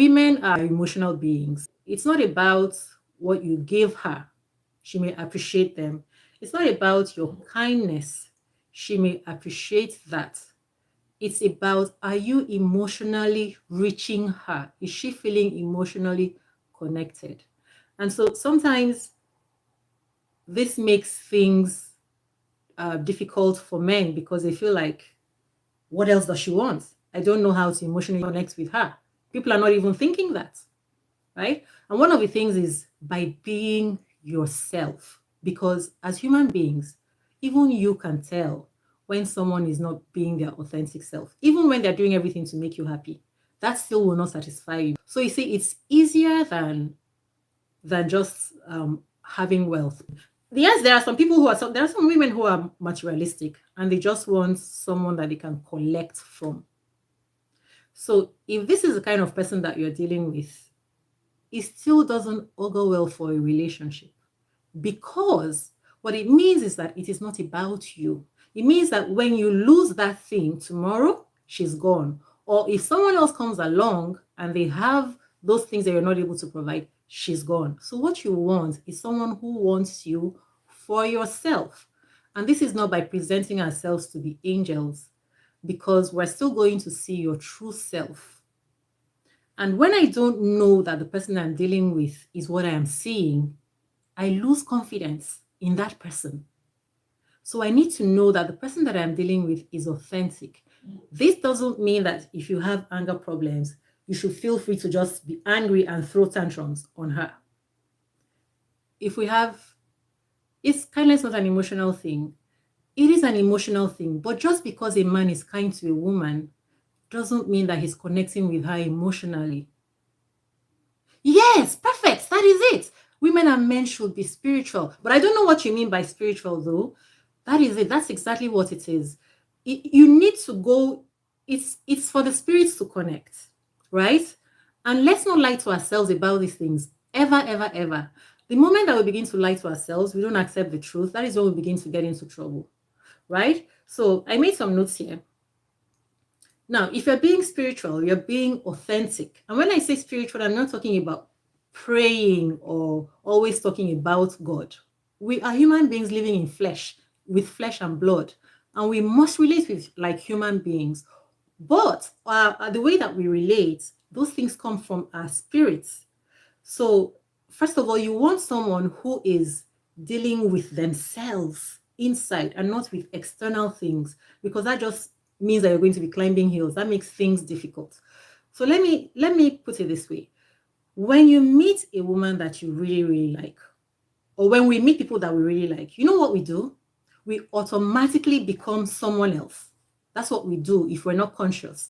Women are emotional beings. It's not about what you give her. She may appreciate them. It's not about your kindness. She may appreciate that. It's about, are you emotionally reaching her? Is she feeling emotionally connected? And so sometimes this makes things difficult for men because they feel like, what else does she want? I don't know how to emotionally connect with her. People are not even thinking that, right? And one of the things is by being yourself, because as human beings, even you can tell when someone is not being their authentic self, even when they're doing everything to make you happy. That still will not satisfy you. So you see, it's easier than just having wealth. Yes, there are some people who are there are some women who are materialistic and they just want someone that they can collect from. So if this is the kind of person that you're dealing with, it still doesn't augur well for a relationship, because what it means is that it is not about you. It means that when you lose that thing tomorrow, she's gone. Or if someone else comes along and they have those things that you're not able to provide, she's gone. So what you want is someone who wants you for yourself. And this is not by presenting ourselves to be angels, because we're still going to see your true self. And when I don't know that the person I'm dealing with is what I am seeing, I lose confidence in that person. So I need to know that the person that I'm dealing with is authentic. This doesn't mean that if you have anger problems, you should feel free to just be angry and throw tantrums on her. If we have, it's kindness not an emotional thing. It is an emotional thing, but just because a man is kind to a woman doesn't mean that he's connecting with her emotionally. Yes, perfect. That is it. Women and men should be spiritual. But I don't know what you mean by spiritual, though. That is it. That's exactly what it is. You need to go, it's for the spirits to connect, right? And let's not lie to ourselves about these things. Ever, ever, ever. The moment that we begin to lie to ourselves, we don't accept the truth. That is when we begin to get into trouble, right? So I made some notes here. Now, if you're being spiritual, you're being authentic. And when I say spiritual, I'm not talking about praying or always talking about God. We are human beings living in flesh, with flesh and blood, and we must relate with like human beings. But the way that we relate, those things come from our spirits. So, first of all, you want someone who is dealing with themselves inside and not with external things, because that just means that you're going to be climbing hills. That makes things difficult. So let me put it this way. When you meet a woman that you really, really like, or when we meet people that we really like, you know what we do? We automatically become someone else. That's what we do if we're not conscious.